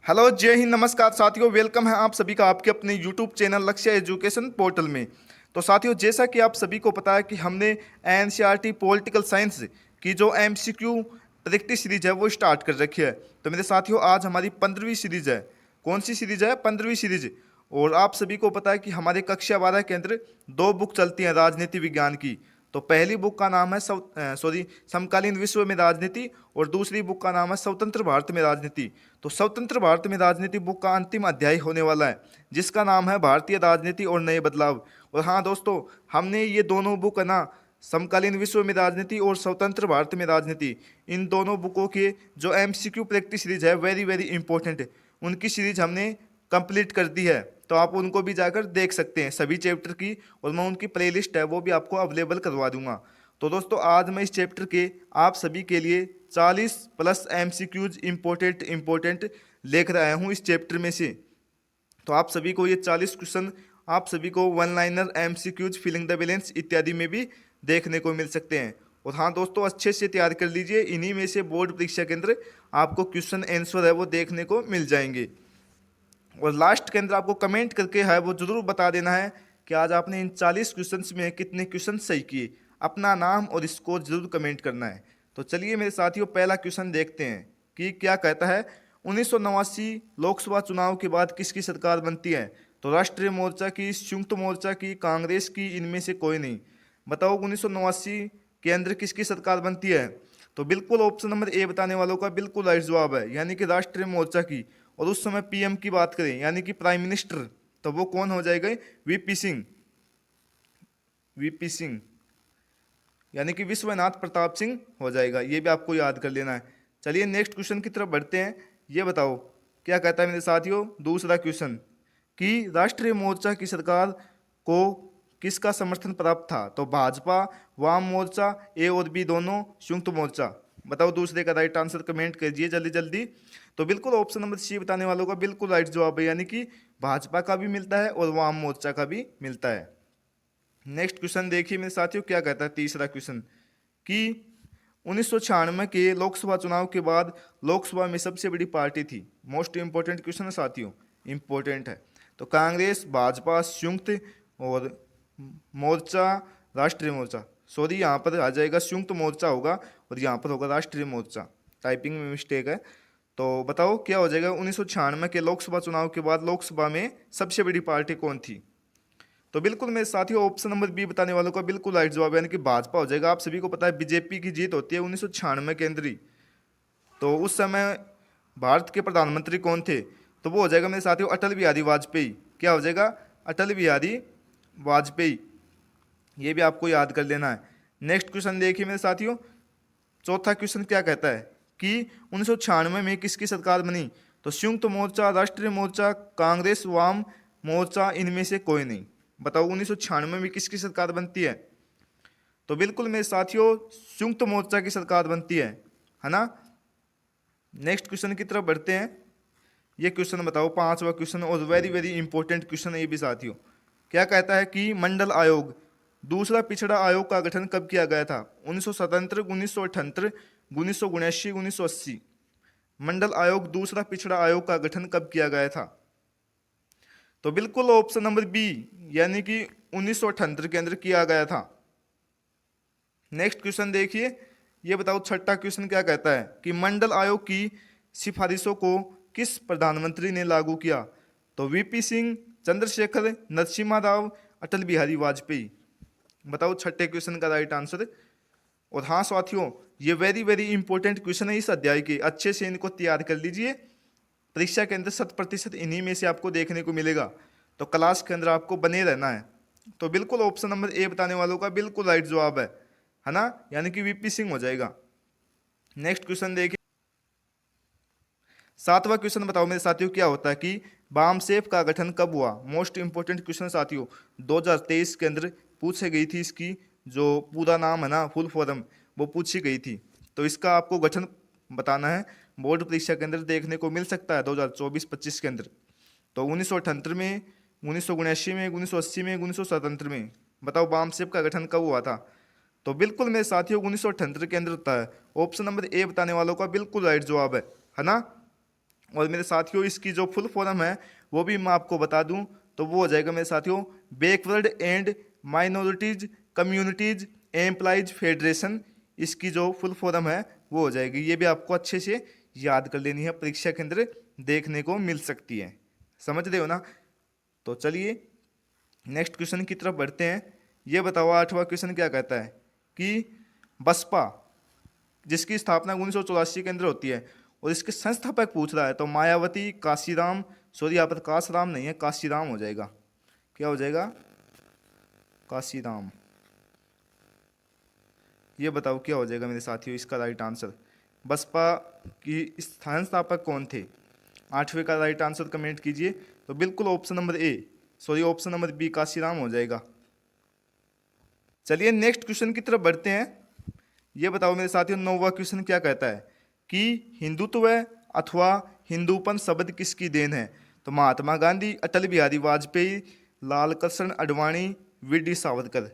Hello, जय हिंद, नमस्कार साथियों। वेलकम है आप सभी का आपके अपने यूट्यूब चैनल लक्ष्य एजुकेशन पोर्टल में। तो साथियों, जैसा कि आप सभी को पता है कि हमने एनसीईआरटी पॉलिटिकल साइंस की जो एमसीक्यू प्रैक्टिस सीरीज है वो स्टार्ट कर रखी है। तो मेरे साथियों, आज हमारी 15वीं सीरीज है। कौन सी सीरीज है? 15वीं सीरीज। और आप सभी को पता है कि हमारे कक्षा 12 के अंदर दो बुक चलती हैं राजनीति विज्ञान की। तो पहली बुक का नाम है समकालीन विश्व में राजनीति, और दूसरी बुक का नाम है स्वतंत्र भारत में राजनीति। तो स्वतंत्र भारत में राजनीति बुक का अंतिम अध्याय होने वाला है, जिसका नाम है भारतीय राजनीति और नए बदलाव। और हाँ दोस्तों, हमने ये दोनों बुक है ना, समकालीन विश्व में राजनीति और स्वतंत्र भारत में राजनीति, इन दोनों बुकों के जो एमसीक्यू प्रैक्टिस सीरीज है वेरी वेरी इंपॉर्टेंट, उनकी सीरीज हमने कंप्लीट कर दी है। तो आप उनको भी जाकर देख सकते हैं सभी चैप्टर की, और मैं उनकी प्लेलिस्ट है वो भी आपको अवेलेबल करवा दूंगा। तो दोस्तों, आज मैं इस चैप्टर के आप सभी के लिए 40 प्लस एमसीक्यूज इंपॉर्टेंट लेकर आया हूँ इस चैप्टर में से। तो आप सभी को ये 40 क्वेश्चन आप सभी को one liner, MCQs, filling the balance इत्यादि में भी देखने को मिल सकते हैं। और हाँ दोस्तों, अच्छे से तैयार कर लीजिए, इन्हीं में से बोर्ड परीक्षा के अंदर आपको क्वेश्चन आंसर है वो देखने को मिल जाएंगे। और लास्ट के अंदर आपको कमेंट करके है वो जरूर बता देना है कि आज आपने इन 40 क्वेश्चंस में कितने क्वेश्चन सही किए। अपना नाम और स्कोर जरूर कमेंट करना है। तो चलिए मेरे साथियों, पहला क्वेश्चन देखते हैं कि क्या कहता है। 1989 लोकसभा चुनाव के बाद किसकी सरकार बनती है? तो राष्ट्रीय मोर्चा की, संयुक्त मोर्चा की, कांग्रेस की, इनमें से कोई नहीं। बताओ 1989 के अंदर किसकी सरकार बनती है? तो बिल्कुल ऑप्शन नंबर ए बताने वालों का बिल्कुल राइट जवाब है, यानी कि राष्ट्रीय मोर्चा की। और उस समय पीएम की बात करें, यानी कि प्राइम मिनिस्टर, तो वो कौन हो जाएगा? वीपी सिंह। वीपी सिंह यानी कि विश्वनाथ प्रताप सिंह हो जाएगा। ये भी आपको याद कर लेना है। चलिए नेक्स्ट क्वेश्चन की तरफ बढ़ते हैं। ये बताओ क्या कहता है मेरे साथियों, दूसरा क्वेश्चन, कि राष्ट्रीय मोर्चा की सरकार को किसका समर्थन प्राप्त था? तो भाजपा, वाम मोर्चा, ए और बी दोनों, संयुक्त मोर्चा। बताओ दूसरे का राइट आंसर कमेंट कीजिए जल्दी जल्दी। तो बिल्कुल ऑप्शन नंबर सी बताने वालों का बिल्कुल राइट जवाब है, यानी कि भाजपा का भी मिलता है और वाम मोर्चा का भी मिलता है। नेक्स्ट क्वेश्चन देखिए मेरे साथियों, क्या कहता है तीसरा क्वेश्चन, कि 1996 के लोकसभा चुनाव के बाद लोकसभा में सबसे बड़ी पार्टी थी। मोस्ट इंपोर्टेंट क्वेश्चन है साथियों, इंपॉर्टेंट है। तो कांग्रेस, भाजपा, संयुक्त और मोर्चा, राष्ट्रीय मोर्चा। सॉरी, यहाँ पर आ जाएगा संयुक्त मोर्चा होगा और यहाँ पर होगा राष्ट्रीय मोर्चा, टाइपिंग में मिस्टेक है। तो बताओ क्या हो जाएगा, 1996 के लोकसभा चुनाव के बाद लोकसभा में सबसे बड़ी पार्टी कौन थी? तो बिल्कुल मेरे साथियों, ऑप्शन नंबर बी बताने वालों का बिल्कुल राइट जवाब है, यानी कि भाजपा हो जाएगा। आप सभी को पता है बीजेपी की जीत होती है 1996 के अंदर ही। तो उस समय भारत के प्रधानमंत्री कौन थे? तो वो हो जाएगा मेरे साथियों अटल बिहारी वाजपेयी। क्या हो जाएगा? अटल बिहारी वाजपेयी। ये भी आपको याद कर लेना है। नेक्स्ट क्वेश्चन देखिए मेरे साथियों, चौथा क्वेश्चन क्या कहता है, कि 1996 में किसकी सरकार बनी? तो संयुक्त मोर्चा, राष्ट्रीय मोर्चा, कांग्रेस, वाम मोर्चा, इनमें से कोई नहीं। बताओ 1996 में किसकी सरकार बनती है? तो बिल्कुल मेरे साथियों संयुक्त मोर्चा की सरकार बनती है ना। नेक्स्ट क्वेश्चन की तरफ बढ़ते हैं। ये क्वेश्चन बताओ, पांचवा क्वेश्चन, और वेरी वेरी इंपॉर्टेंट क्वेश्चन है ये भी साथियों। क्या कहता है कि मंडल आयोग, दूसरा पिछड़ा आयोग का गठन कब किया गया था? 1977, 1978, 1979, 1980। मंडल आयोग, दूसरा पिछड़ा आयोग का गठन कब किया गया था? तो बिल्कुल ऑप्शन नंबर बी, यानी कि 1978 के अंदर किया गया था। नेक्स्ट क्वेश्चन देखिए, ये बताओ छठा क्वेश्चन क्या कहता है, कि मंडल आयोग की सिफारिशों को किस प्रधानमंत्री ने लागू किया? तो वीपी सिंह, चंद्रशेखर, नरसिम्हा राव, अटल बिहारी वाजपेयी। बताओ छठे क्वेश्चन का राइट आंसर। और हाँ साथियों, ये वेरी वेरी इंपॉर्टेंट क्वेश्चन है इस अध्याय के, अच्छे से इनको तैयार कर लीजिए। परीक्षा के अंदर 100% इन्हीं में से आपको देखने को मिलेगा। तो क्लास के अंदर आपको बने रहना है। तो बिल्कुल ऑप्शन नंबर ए बताने वालों का बिल्कुल राइट जवाब है ना, यानी कि वीपी सिंह हो जाएगा। नेक्स्ट क्वेश्चन देखिए, सातवां क्वेश्चन बताओ मेरे साथियों, क्या होता है कि बामसेफ का गठन कब हुआ? मोस्ट इंपोर्टेंट क्वेश्चन साथियों, 2023 के अंदर पूछे गई थी, इसकी जो पूरा नाम है ना, फुल फॉर्म, वो पूछी गई थी। तो इसका आपको गठन बताना है, बोर्ड परीक्षा के अंदर देखने को मिल सकता है 2024-25 के अंदर। तो 1978 में, 1979 में, 1980 में, 1977 में। बताओ बामसेफ का गठन कब हुआ था? तो बिल्कुल मेरे साथियों 1978 के अंदर होता है। ऑप्शन नंबर ए बताने वालों का बिल्कुल राइट जवाब है ना। और मेरे साथियों इसकी जो फुल फॉर्म है वो भी मैं आपको बता दूं, तो वो हो जाएगा मेरे साथियों backward and minorities communities employees federation. इसकी जो फुल फॉर्म है वो हो जाएगी। ये भी आपको अच्छे से याद कर लेनी है, परीक्षा के अंदर देखने को मिल सकती है। समझ रहे हो ना? तो चलिए नेक्स्ट क्वेश्चन की तरफ बढ़ते हैं। ये बताओ 8वां क्वेश्चन क्या कहता है कि बसपा जिसकी स्थापना 1984 के अंदर होती है और इसके संस्थापक पूछ रहा है, तो मायावती, काशीराम, सॉरी यहाँ पर काशीराम नहीं है, काशीराम हो जाएगा। क्या हो जाएगा? काशीराम। ये बताओ क्या हो जाएगा मेरे साथियों इसका राइट आंसर। बसपा की संस्थापक कौन थे? 8वें का राइट आंसर कमेंट कीजिए। तो बिल्कुल option number A, sorry option number B Kashiram हो जाएगा। चलिए नेक्स्ट क्वेश्चन की तरफ बढ़ते हैं। ये बताओ मेरे साथियों 9वां क्वेश्चन क्या कहता है कि हिंदुत्व अथवा हिंदूपन शब्द किसकी देन है? तो Mahatma Gandhi, Atal Bihari Vajpayee, Lal Krishna Advani, V D. Savarkar.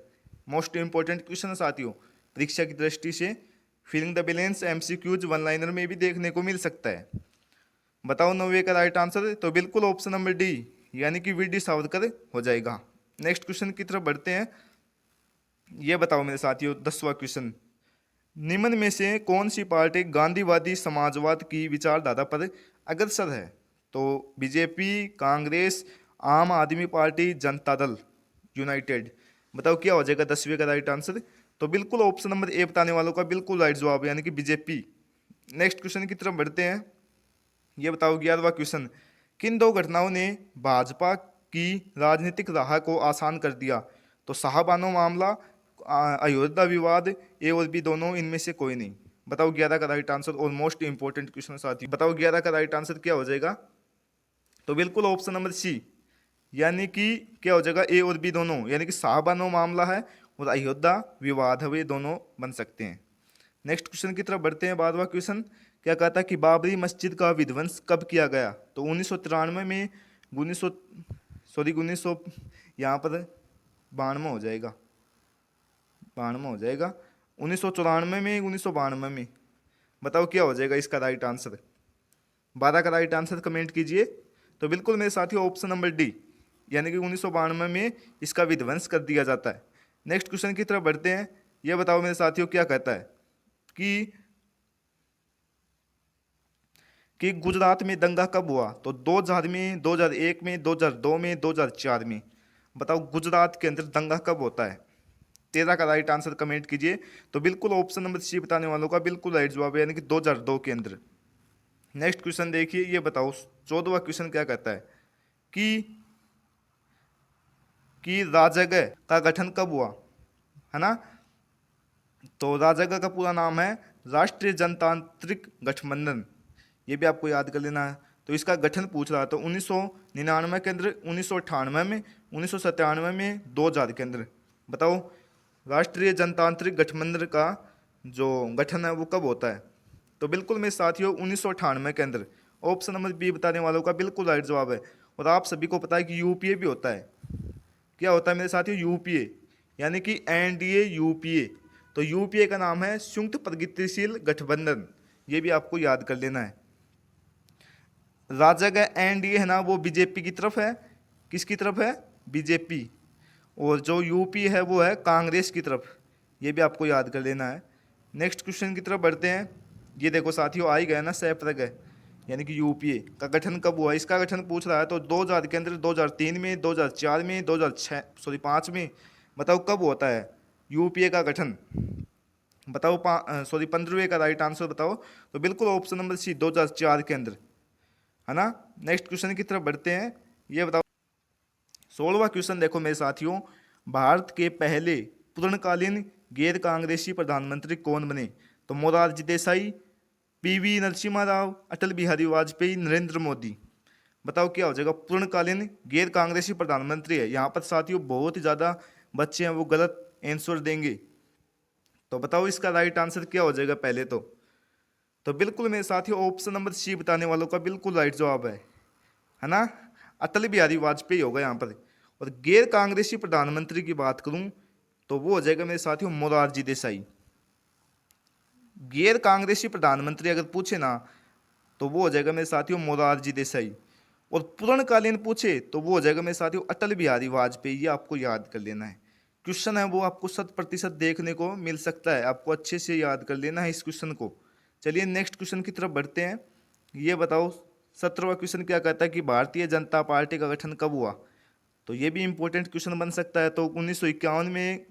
Most important question साथियों परीक्षा की दृष्टि से। Filling the balance MCQs one liner में भी देखने को मिल सकता है। बताओ 9वें का राइट आंसर। तो बिल्कुल ऑप्शन नंबर डी यानी कि वी.डी. सावरकर हो जाएगा। नेक्स्ट क्वेश्चन की तरफ बढ़ते हैं। ये बताओ मेरे साथियों 10वां क्वेश्चन, निम्न में से कौन सी पार्टी गांधीवादी समाजवाद की विचारधारा पर अग्रसर है? तो बीजेपी, कांग्रेस, आम आदमी पार्टी, जनता दल यूनाइटेड। बताओ क्या हो जाएगा 10वें का राइट आंसर। तो बिल्कुल ऑप्शन नंबर ए बताने वालों का बिल्कुल राइट जवाब यानी कि बीजेपी। नेक्स्ट क्वेश्चन की तरफ बढ़ते हैं। ये बताओ 11वां क्वेश्चन, किन दो घटनाओं ने भाजपा की राजनीतिक राह को आसान कर दिया? तो शाहबानो मामला, अयोध्या विवाद, ए और बी दोनों, इनमें से कोई नहीं। बताओ 11 का राइट आंसर। और मोस्ट इंपॉर्टेंट क्वेश्चन साथी, बताओ 11 का राइट आंसर क्या हो जाएगा। तो बिल्कुल ऑप्शन नंबर सी यानी कि क्या हो जाएगा ए और बी दोनों, यानी कि शाहबानो मामला है और अयोध्या विवाद है, वे दोनों बन सकते हैं। नेक्स्ट क्वेश्चन की तरफ बढ़ते हैं। 12वां क्वेश्चन क्या कहता है कि बाबरी मस्जिद का विध्वंस कब किया गया? तो 1993 में, 1900 यहाँ पर 92 हो जाएगा, 92 हो जाएगा, 1994 में, 1992 में। बताओ क्या हो जाएगा इसका राइट आंसर। 12 का राइट आंसर कमेंट कीजिए। तो बिल्कुल मेरे साथियों ऑप्शन नंबर डी यानी कि 1992 में इसका विध्वंस कर दिया जाता है। नेक्स्ट क्वेश्चन की तरफ बढ़ते हैं। यह बताओ मेरे साथियों क्या कहता है कि गुजरात में दंगा कब हुआ? तो 2000 में, 2001 में, 2002 में, 2004 में। बताओ गुजरात के अंदर दंगा कब होता है? 13 का राइट आंसर कमेंट कीजिए। तो बिल्कुल ऑप्शन नंबर सी बताने वालों का बिल्कुल राइट जवाब है यानी कि 2002 के अंदर। नेक्स्ट क्वेश्चन देखिए। ये बताओ 14वां क्वेश्चन क्या कहता है कि राजगय का गठन कब हुआ? है ना? तो राजगय का पूरा नाम है राष्ट्रीय जनतांत्रिक गठबंधन। ये भी आपको याद कर लेना है। तो इसका गठन पूछ रहा है तो 1999 के अंदर, 1998 में, 1997 में, 2000 के अंदर। बताओ राष्ट्रीय जनतांत्रिक गठबंधन का जो गठन है वो कब होता है? तो बिल्कुल मेरे साथियों 1998 के अंदर। ऑप्शन नंबर बी बताने वालों का बिल्कुल राइट जवाब है। और आप सभी को पता है कि यूपीए भी होता है। क्या होता है मेरे साथियों? यूपीए यानी कि एनडीए यूपीए। तो यूपीए का नाम है संयुक्त प्रगतिशील गठबंधन। ये भी आपको याद कर लेना है। राजग एनडीए है ना वो बीजेपी की तरफ है। किसकी तरफ है? बीजेपी। और जो यूपी है वो है कांग्रेस की तरफ। ये भी आपको याद कर लेना है। नेक्स्ट क्वेश्चन की तरफ बढ़ते हैं। ये देखो साथियों आ ही गया ना सहप्रग यानी कि यूपीए का गठन कब हुआ? इसका गठन पूछ रहा है तो 2000 के अंदर, 2003 में, 2004 में, 2005 में। बताओ कब होता है यूपीए का गठन? बताओ 15वें का राइट आंसर बताओ। तो बिल्कुल ऑप्शन नंबर सी 2004 के अंदर, है ना? नेक्स्ट क्वेश्चन की तरफ बढ़ते हैं। ये बताओ 16वां क्वेश्चन देखो मेरे साथियों, भारत के पहले पूर्णकालीन गैर कांग्रेसी प्रधानमंत्री कौन बने? तो मोरारजी देसाई, पीवी नरसिम्हा राव, अटल बिहारी वाजपेयी, नरेंद्र मोदी। बताओ क्या हो जाएगा? पूर्णकालीन गैर कांग्रेसी प्रधानमंत्री है। यहाँ पर साथियों बहुत ही ज़्यादा बच्चे हैं वो गलत आंसर देंगे। तो बताओ इसका राइट आंसर क्या हो जाएगा पहले तो बिल्कुल मेरे साथियों ऑप्शन नंबर सी बताने वालों का बिल्कुल राइट जवाब है ना? अटल बिहारी वाजपेयी होगा यहाँ पर। और गैर कांग्रेसी प्रधानमंत्री की बात करूं तो वो हो जाएगा मेरे साथियों मोरारजी देसाई। गैर कांग्रेसी प्रधानमंत्री अगर पूछे ना तो वो हो जाएगा मेरे साथियों मोरारजी देसाई। और पूर्णकालीन पूछे तो वो हो जाएगा मेरे साथियों अटल बिहारी वाजपेयी। ये आपको याद कर लेना है। क्वेश्चन है वो आपको 100% देखने को मिल सकता है, आपको अच्छे से याद कर लेना है इस क्वेश्चन को। चलिए नेक्स्ट क्वेश्चन की तरफ बढ़ते हैं। ये बताओ 17वां क्वेश्चन क्या कहता है कि भारतीय जनता पार्टी का गठन कब हुआ। तो ये भी इंपॉर्टेंट क्वेश्चन बन सकता है। तो 1951 में,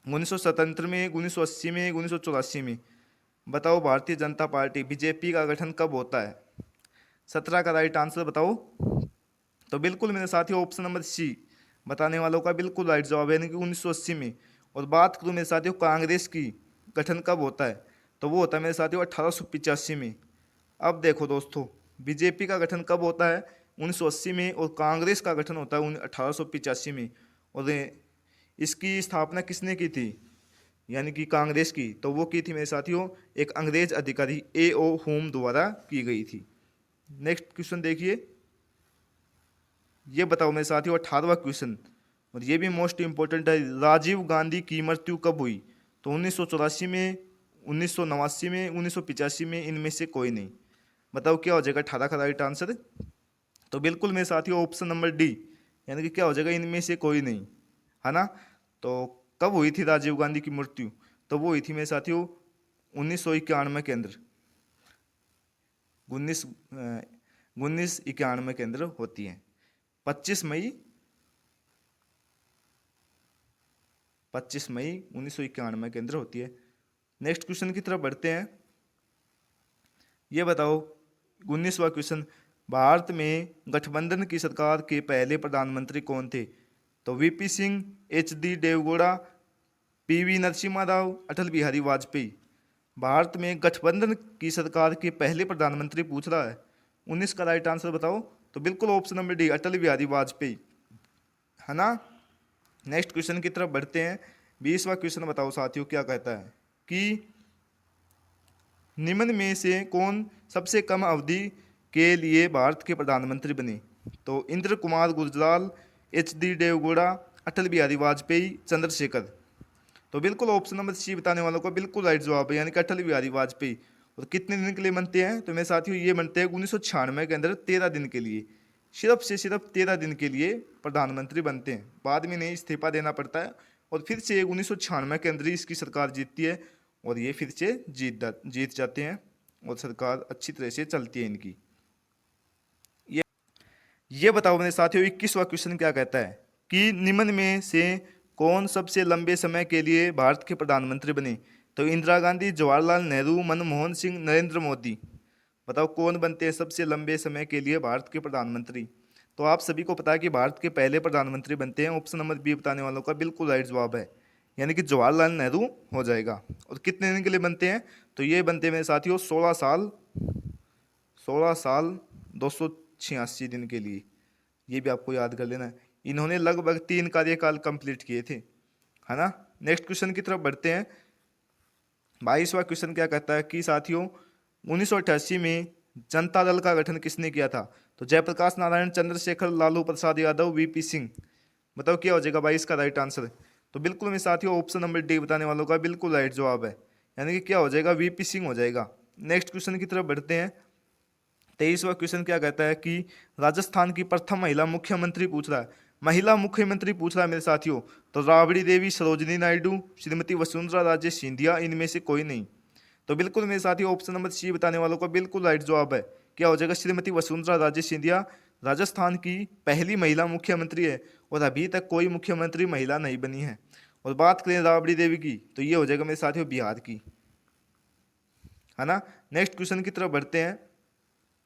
1977 में, 1980 में, 1984 में। बताओ भारतीय जनता पार्टी बीजेपी का गठन कब होता है। 17 का राइट आंसर बताओ। तो बिल्कुल मेरे साथियों ऑप्शन नंबर सी बताने वालों का बिल्कुल राइट जवाब है, यानी कि 1980 में। और बात करूँ मेरे साथियों कांग्रेस की गठन कब होता है, तो वो होता है मेरे साथियों 1885 में। अब देखो दोस्तों, बीजेपी का गठन कब होता है 1980 में, और कांग्रेस का गठन होता है 1885 में। और इसकी स्थापना किसने की थी, यानी कि कांग्रेस की, तो वो की थी मेरे साथियों एक अंग्रेज अधिकारी A.O. होम द्वारा की गई थी। नेक्स्ट क्वेश्चन देखिए। ये बताओ मेरे साथियों 18वां क्वेश्चन, और ये भी मोस्ट इंपॉर्टेंट है। राजीव गांधी की मृत्यु कब हुई, तो 1984 में, 1989 में, 1985 में, इनमें से कोई नहीं। बताओ क्या हो जाएगा 18 का राइट आंसर। तो बिल्कुल मेरे साथियों ऑप्शन नंबर डी, यानी कि क्या हो जाएगा इनमें से कोई नहीं, है ना। तो कब हुई थी राजीव गांधी की मृत्यु, तो वो हुई थी मेरे साथियों 1991 के अंदर। 1991 के अंदर होती है। 25 मई 1991 के अंदर होती है। नेक्स्ट क्वेश्चन की तरफ बढ़ते हैं। ये बताओ 19वां क्वेश्चन, भारत में गठबंधन की सरकार के पहले प्रधानमंत्री कौन थे। तो V P Singh, HD Deve Gowda, PV Narasimha Rao, Atal Bihari Vajpayee. Bharat में गठबंधन की सरकार के पहले प्रधानमंत्री पूछ रहा है। 19 का राइट आंसर बताओ। तो बिल्कुल ऑप्शन नंबर डी अटल बिहारी वाजपेयी, है ना। नेक्स्ट क्वेश्चन की तरफ बढ़ते हैं। 20वां क्वेश्चन बताओ साथियों क्या कहता है कि निम्न में से कौन सबसे कम अवधि के लिए भारत के प्रधानमंत्री बने। तो इंद्र कुमार गुजराल, HD देवगौड़ा, अटल बिहारी वाजपेयी, चंद्रशेखर। तो बिल्कुल ऑप्शन नंबर सी बताने वालों का बिल्कुल राइट जवाब है, यानी कि अटल बिहारी वाजपेयी। और कितने दिन के लिए बनते हैं, तो मेरे साथियों ये बनते हैं 1996 के अंदर 13 दिन के लिए, सिर्फ से सिर्फ 13 दिन के लिए प्रधानमंत्री बनते हैं। बाद में नहीं इस्तीफा देना पड़ता है, और फिर से 1996 के अंदर ही इसकी सरकार जीतती है, और ये फिर से जीत जाते हैं, और सरकार अच्छी तरह से चलती है इनकी। ये बताओ मेरे साथियों 21वां क्वेश्चन क्या कहता है कि निम्न में से कौन सबसे लंबे समय के लिए भारत के प्रधानमंत्री बने। तो इंदिरा गांधी, जवाहरलाल नेहरू, मनमोहन सिंह, नरेंद्र मोदी। बताओ कौन बनते हैं सबसे लंबे समय के लिए भारत के प्रधानमंत्री। तो आप सभी को पता है कि भारत के पहले प्रधानमंत्री बनते हैं। ऑप्शन नंबर बी बताने वालों का बिल्कुल राइट जवाब है, यानी कि जवाहरलाल नेहरू हो जाएगा। और कितने दिन के लिए बनते हैं, तो ये बनते हैं मेरे साथियों 16 साल 286 दिन के लिए। ये भी आपको याद कर लेना है। इन्होंने लगभग 3 कार्यकाल कंप्लीट किए थे, है ना। नेक्स्ट क्वेश्चन की तरफ बढ़ते हैं। 22वां क्वेश्चन क्या कहता है कि साथियों 1988 में जनता दल का गठन किसने किया था। तो जयप्रकाश नारायण, चंद्रशेखर, लालू प्रसाद यादव, VP सिंह। बताओ क्या हो जाएगा 22 का राइट आंसर। तो बिल्कुल मेरे साथियों ऑप्शन नंबर डी बताने वालों का बिल्कुल राइट जवाब है, यानी कि क्या हो जाएगा VP सिंह हो जाएगा। नेक्स्ट क्वेश्चन की तरफ बढ़ते हैं। 23वां क्वेश्चन क्या कहता है कि राजस्थान की प्रथम महिला मुख्यमंत्री पूछ रहा है। महिला मुख्यमंत्री पूछ रहा है मेरे साथियों, तो राबड़ी देवी, सरोजिनी नायडू, श्रीमती वसुंधरा राजे सिंधिया, इनमें से कोई नहीं। तो बिल्कुल मेरे साथियों ऑप्शन नंबर सी बताने वालों का बिल्कुल राइट जवाब है। क्या हो जाएगा श्रीमती वसुंधरा राजे सिंधिया राजस्थान की पहली महिला मुख्यमंत्री है, और अभी तक कोई मुख्यमंत्री महिला नहीं बनी है। और बात करें राबड़ी देवी की, तो ये हो जाएगा मेरे साथियों बिहार की, है ना। नेक्स्ट क्वेश्चन की तरफ बढ़ते हैं।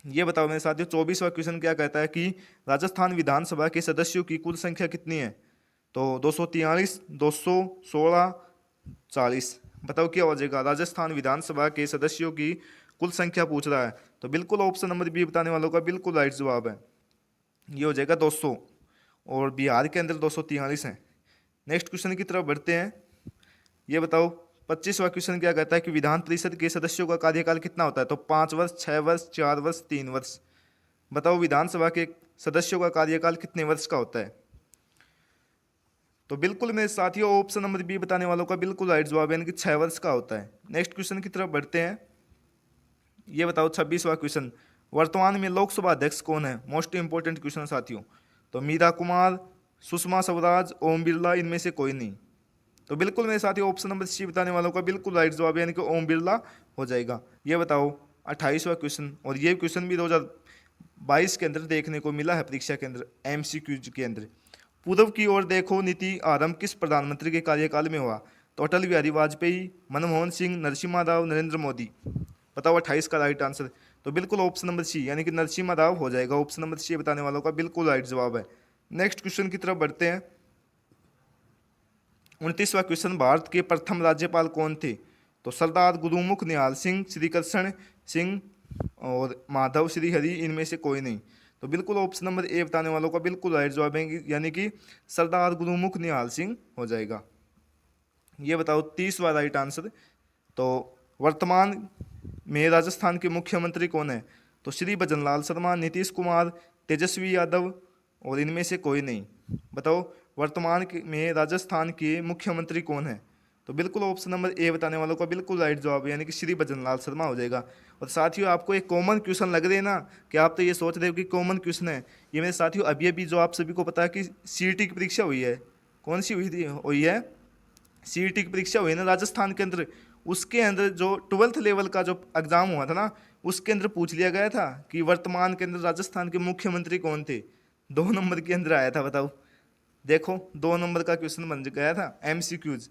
ये बताओ मेरे साथियों 24वां क्वेश्चन क्या कहता है कि राजस्थान विधानसभा के सदस्यों की कुल संख्या कितनी है। तो 243, 216, 40। बताओ क्या हो जाएगा राजस्थान विधानसभा के सदस्यों की कुल संख्या पूछ रहा है। तो बिल्कुल ऑप्शन नंबर बी बताने वालों का बिल्कुल राइट जवाब है, ये हो जाएगा 200, और बिहार के अंदर 243 है। नेक्स्ट क्वेश्चन की तरफ बढ़ते हैं। ये बताओ 25वां क्वेश्चन क्या कहता है कि विधान परिषद के सदस्यों का कार्यकाल कितना होता है। तो 5 वर्ष, 6 वर्ष, 4 वर्ष, 3 वर्ष। बताओ विधानसभा के सदस्यों का कार्यकाल कितने वर्ष का होता है। तो बिल्कुल मेरे साथियों ऑप्शन नंबर बी बताने वालों का बिल्कुल राइट जवाब है, यानी कि 6 वर्ष का होता है। नेक्स्ट क्वेश्चन की तरफ बढ़ते हैं। ये बताओ 26वां क्वेश्चन, वर्तमान में लोकसभा अध्यक्ष कौन है? मोस्ट इंपोर्टेंट क्वेश्चन है साथियों। तो मीरा कुमार, सुषमा स्वराज, ओम बिरला, इनमें से कोई नहीं। तो बिल्कुल मेरे साथियों ऑप्शन नंबर सी बताने वालों का बिल्कुल राइट जवाब यानी कि ओम बिरला हो जाएगा। ये बताओ 28वां क्वेश्चन, और ये क्वेश्चन भी 2022 के अंदर देखने को मिला है परीक्षा के अंदर, MCQ के अंदर। पूर्व की ओर देखो नीति आरंभ किस प्रधानमंत्री के कार्यकाल में हुआ? तो अटल बिहारी वाजपेयी, मनमोहन सिंह, नरसिम्हा राव, नरेंद्र मोदी। बताओ 28 का राइट आंसर। तो बिल्कुल ऑप्शन नंबर सी यानी कि नरसिम्हा राव हो जाएगा। ऑप्शन नंबर सी बताने वालों का बिल्कुल राइट जवाब है। नेक्स्ट क्वेश्चन की तरफ बढ़ते हैं। 29वां क्वेश्चन, भारत के प्रथम राज्यपाल कौन थे? तो सरदार गुरुमुख निहाल सिंह, श्री कृष्ण सिंह और माधव श्री हरि, इनमें से कोई नहीं। तो बिल्कुल ऑप्शन नंबर ए बताने वालों का बिल्कुल राइट जवाब है यानी कि सरदार गुरुमुख निहाल सिंह हो जाएगा। ये बताओ 30वां राइट आंसर। तो वर्तमान में राजस्थान के मुख्यमंत्री कौन है? तो श्री भजनलाल शर्मा, नीतीश कुमार, तेजस्वी यादव और इनमें से कोई नहीं। बताओ वर्तमान में राजस्थान के मुख्यमंत्री कौन है? तो बिल्कुल ऑप्शन नंबर ए बताने वालों का बिल्कुल राइट जवाब है यानी कि श्री भजनलाल शर्मा हो जाएगा। और साथियों आपको एक कॉमन क्वेश्चन लग रहे हैं ना कि आप तो ये सोच रहे हो कि कॉमन क्वेश्चन है, ये मेरे साथियों अभी अभी जो आप सभी को पता है कि CET की परीक्षा हुई है, कौन सी हुई है? CET की परीक्षा हुई है ना राजस्थान के अंदर, उसके अंदर जो 12th लेवल का जो एग्जाम हुआ था ना, उसके अंदर पूछ लिया गया था कि वर्तमान के अंदर राजस्थान के मुख्यमंत्री कौन थे। 2 नंबर के अंदर आया था। बताओ, देखो 2 नंबर का क्वेश्चन बन गया था MCQs,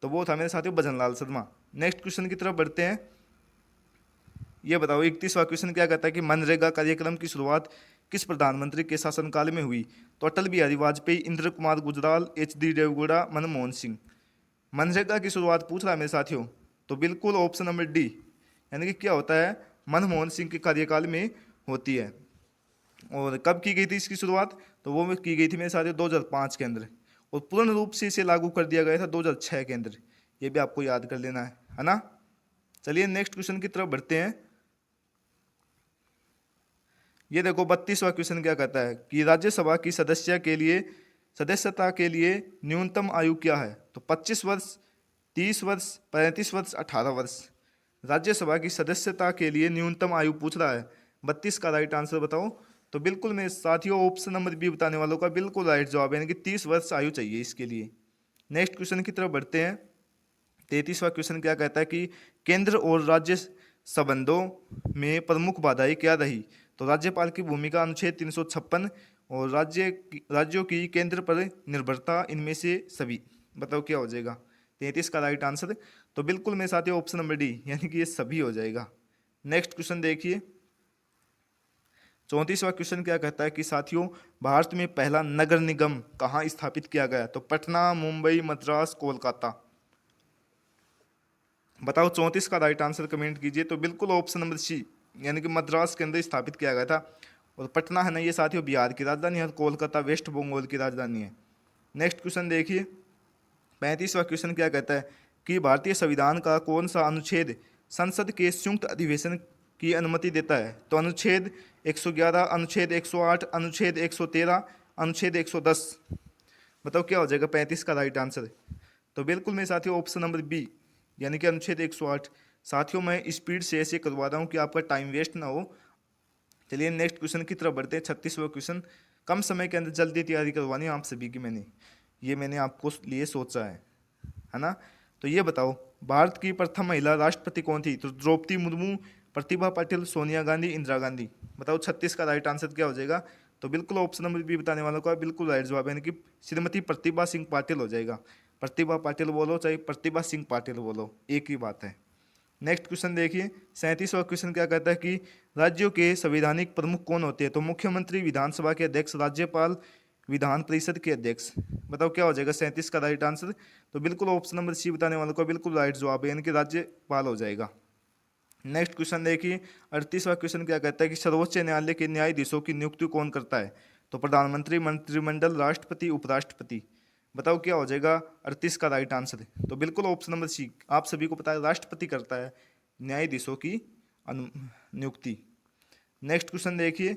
तो वो था मेरे साथियों भजनलाल शर्मा। नेक्स्ट क्वेश्चन की तरफ बढ़ते हैं। ये बताओ 31वां क्वेश्चन क्या कहता है कि मनरेगा कार्यक्रम की शुरुआत किस प्रधानमंत्री के शासनकाल में हुई? तो अटल बिहारी वाजपेयी, इंद्र कुमार गुजराल, HD देवगौड़ा, मनमोहन सिंह। मनरेगा की शुरुआत पूछ रहा है मेरे साथियों, तो बिल्कुल ऑप्शन नंबर डी यानी कि क्या होता है, मनमोहन सिंह के कार्यकाल में होती है। और कब की गई थी इसकी शुरुआत? तो वो की गई थी मेरे साथियों 2005 के अंदर, और पूर्ण रूप से इसे लागू कर दिया गया था 2006 के अंदर। ये भी आपको याद कर लेना है ना। चलिए नेक्स्ट क्वेश्चन की तरफ बढ़ते हैं। ये देखो 32वां क्वेश्चन क्या कहता है कि राज्यसभा की सदस्यता के लिए न्यूनतम आयु क्या है? तो 25 वर्ष, 30 वर्ष, 35 वर्ष, 18 वर्ष। राज्यसभा की सदस्यता के लिए न्यूनतम आयु पूछ रहा है। 32 का राइट आंसर बताओ। तो बिल्कुल मेरे साथियों ऑप्शन नंबर बी बताने वालों का बिल्कुल राइट जवाब है यानी कि 30 वर्ष आयु चाहिए इसके लिए। नेक्स्ट क्वेश्चन की तरफ बढ़ते हैं। 33वां क्वेश्चन क्या कहता है कि केंद्र और राज्य संबंधों में प्रमुख बाधाएं क्या रही? तो राज्यपाल की भूमिका, अनुच्छेद 356, और राज्यों की केंद्र पर निर्भरता, इनमें से सभी। बताओ क्या हो जाएगा 33 का राइट आंसर। तो बिल्कुल मेरे साथियों ऑप्शन नंबर डी यानी कि ये सभी हो जाएगा। नेक्स्ट क्वेश्चन देखिए 34वां क्वेश्चन क्या कहता है कि साथियों भारत में पहला नगर निगम कहाँ स्थापित किया गया? तो पटना, मुंबई, मद्रास, कोलकाता। बताओ 34 का राइट आंसर कमेंट कीजिए। तो बिल्कुल ऑप्शन नंबर सी यानी कि मद्रास के अंदर स्थापित किया गया था। और पटना है ना ये साथियों बिहार की राजधानी है, और कोलकाता वेस्ट बंगाल की राजधानी है। नेक्स्ट क्वेश्चन देखिए 35वां क्वेश्चन क्या कहता है कि भारतीय संविधान का कौन सा अनुच्छेद संसद के संयुक्त अधिवेशन की अनुमति देता है? तो अनुच्छेद 111, अनुच्छेद 108, अनुच्छेद 113, अनुच्छेद 110। बताओ क्या हो जाएगा 35 का राइट आंसर। तो बिल्कुल मेरे साथियों ऑप्शन नंबर बी यानी कि अनुच्छेद 108। साथियों मैं स्पीड से ऐसे करवा रहा हूँ कि आपका टाइम वेस्ट ना हो। चलिए नेक्स्ट क्वेश्चन की तरफ बढ़ते हैं। 36वां क्वेश्चन, कम समय के अंदर जल्दी तैयारी करवानी है आप सभी की, मैंने आपको लिए सोचा है ना। तो ये बताओ भारत की प्रथम महिला राष्ट्रपति कौन थी? तो द्रौपदी मुर्मू, प्रतिभा पाटिल, सोनिया गांधी, इंदिरा गांधी। बताओ 36 का राइट आंसर क्या हो जाएगा? तो बिल्कुल ऑप्शन नंबर बी बताने वालों का बिल्कुल राइट जवाब यानी कि श्रीमती प्रतिभा सिंह पाटिल हो जाएगा। प्रतिभा पाटिल बोलो चाहे प्रतिभा सिंह पाटिल बोलो, एक ही बात है। नेक्स्ट क्वेश्चन देखिए 37वां क्वेश्चन क्या कहता है कि राज्यों के संवैधानिक प्रमुख कौन होते हैं? तो मुख्यमंत्री, विधानसभा के अध्यक्ष, राज्यपाल, विधान परिषद के अध्यक्ष। बताओ क्या हो जाएगा 37 का राइट आंसर। तो बिल्कुल ऑप्शन नंबर सी बताने वालों का बिल्कुल राइट जवाब है यानी कि राज्यपाल हो जाएगा। नेक्स्ट क्वेश्चन देखिए 38वां क्वेश्चन क्या कहता है कि सर्वोच्च न्यायालय के न्यायाधीशों की नियुक्ति कौन करता है? तो प्रधानमंत्री, मंत्रिमंडल, राष्ट्रपति, उपराष्ट्रपति। बताओ क्या हो जाएगा 38 का राइट आंसर। तो बिल्कुल ऑप्शन नंबर सी आप सभी को पता है राष्ट्रपति करता है न्यायाधीशों की नियुक्ति। नेक्स्ट क्वेश्चन देखिए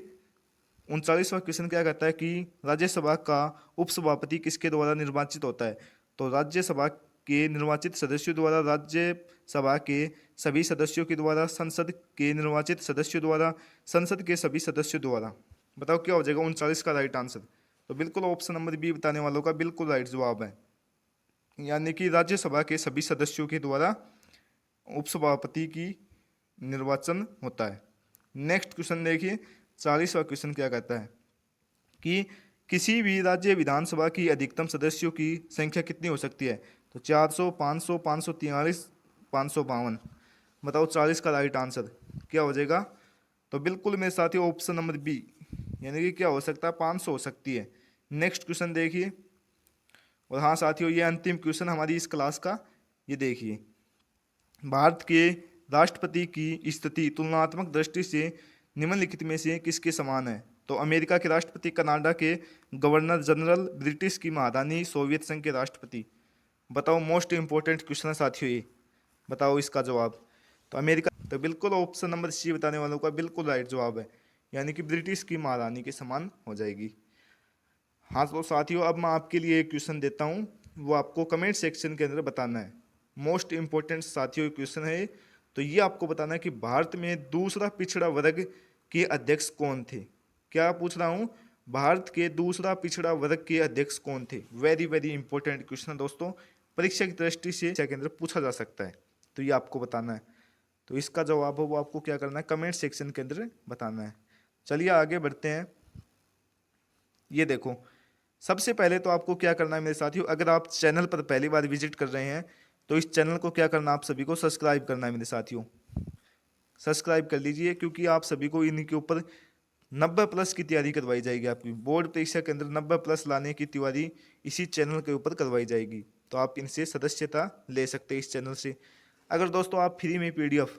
39वां क्वेश्चन क्या कहता है कि राज्यसभा का उपसभापति किसके द्वारा निर्वाचित होता है? तो राज्यसभा के निर्वाचित सदस्यों द्वारा, राज्यसभा के सभी सदस्यों के द्वारा, संसद के निर्वाचित सदस्यों द्वारा, संसद के सभी सदस्यों द्वारा। बताओ क्या हो जाएगा 39 का राइट आंसर। तो बिल्कुल ऑप्शन नंबर बी बताने वालों का बिल्कुल राइट जवाब है, यानी कि राज्यसभा के सभी सदस्यों के द्वारा उपसभापति की निर्वाचन होता है। नेक्स्ट क्वेश्चन देखिए, 40वां क्वेश्चन क्या कहता है कि किसी भी राज्य विधानसभा की अधिकतम सदस्यों की संख्या कितनी हो सकती है। तो 400, 500, 543, 552। बताओ 40 का राइट आंसर क्या हो जाएगा। तो बिल्कुल मेरे साथियों ऑप्शन नंबर बी, यानी कि क्या हो सकता है 500 हो सकती है। नेक्स्ट क्वेश्चन देखिए, और हाँ साथियों ये अंतिम क्वेश्चन हमारी इस क्लास का। ये देखिए, भारत के राष्ट्रपति की स्थिति तुलनात्मक दृष्टि से निम्नलिखित में से किसके समान है। तो अमेरिका के राष्ट्रपति, कनाडा के गवर्नर जनरल, ब्रिटिश की महारानी, सोवियत संघ के राष्ट्रपति। बताओ मोस्ट इंपॉर्टेंट क्वेश्चन है साथियों ये, बताओ इसका जवाब। तो अमेरिका, तो बिल्कुल ऑप्शन नंबर सी बताने वालों का बिल्कुल राइट जवाब है, यानी कि ब्रिटिश की महारानी के समान हो जाएगी। हाँ तो साथियों अब मैं आपके लिए एक क्वेश्चन देता हूँ, वो आपको कमेंट सेक्शन के अंदर बताना है। मोस्ट इंपॉर्टेंट साथियों क्वेश्चन है, तो ये आपको बताना है कि भारत में दूसरा पिछड़ा वर्ग के अध्यक्ष कौन थे। क्या पूछ रहा हूँ, भारत के दूसरा पिछड़ा वर्ग के अध्यक्ष कौन थे। वेरी वेरी इंपॉर्टेंट क्वेश्चन है दोस्तों, परीक्षा की दृष्टि से के अंदर पूछा जा सकता है, तो ये आपको बताना है। तो इसका जवाब है वो आपको क्या करना है, कमेंट सेक्शन के अंदर बताना है। चलिए आगे बढ़ते हैं। ये देखो, सबसे पहले तो आपको क्या करना है मेरे साथियों, अगर आप चैनल पर पहली बार विजिट कर रहे हैं तो इस चैनल को क्या करना है, आप सभी को सब्सक्राइब करना है मेरे साथियों। सब्सक्राइब कर लीजिए, क्योंकि आप सभी को इनके ऊपर 90+ की तैयारी करवाई जाएगी। आपकी बोर्ड परीक्षा के अंदर 90+ लाने की तैयारी इसी चैनल के ऊपर करवाई जाएगी। तो आप इनसे सदस्यता ले सकते हैं इस चैनल से। अगर दोस्तों आप फ्री में पीडीएफ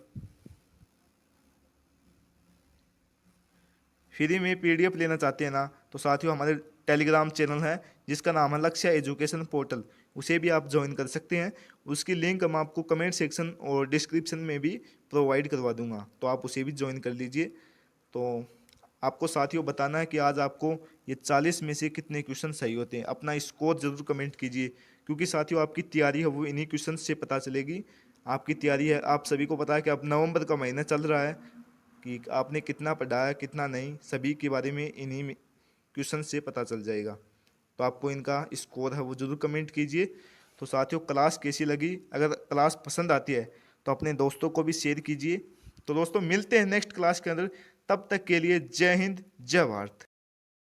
लेना चाहते हैं ना, तो साथियों हमारे टेलीग्राम चैनल है जिसका नाम है लक्ष्य एजुकेशन पोर्टल, उसे भी आप ज्वाइन कर सकते हैं। उसकी लिंक मैं आपको कमेंट सेक्शन और डिस्क्रिप्शन में भी प्रोवाइड करवा दूंगा, तो आप उसे भी ज्वाइन कर लीजिए। तो आपको साथियों बताना है कि आज आपको ये 40 में से कितने क्वेश्चन सही होते हैं। अपना स्कोर जरूर कमेंट कीजिए, क्योंकि साथियों आपकी तैयारी है वो इन्हीं क्वेश्चन से पता चलेगी। आपकी तैयारी है, आप सभी को पता है कि अब नवंबर का महीना चल रहा है, कि आपने कितना पढ़ा है कितना नहीं, सभी के बारे में इन्हीं क्वेश्चन से पता चल जाएगा। तो आपको इनका स्कोर है वो जरूर कमेंट कीजिए। तो साथियों क्लास कैसी लगी, अगर क्लास पसंद आती है तो अपने दोस्तों को भी शेयर कीजिए। तो दोस्तों मिलते हैं नेक्स्ट क्लास के अंदर, तब तक के लिए जय हिंद जय भारत।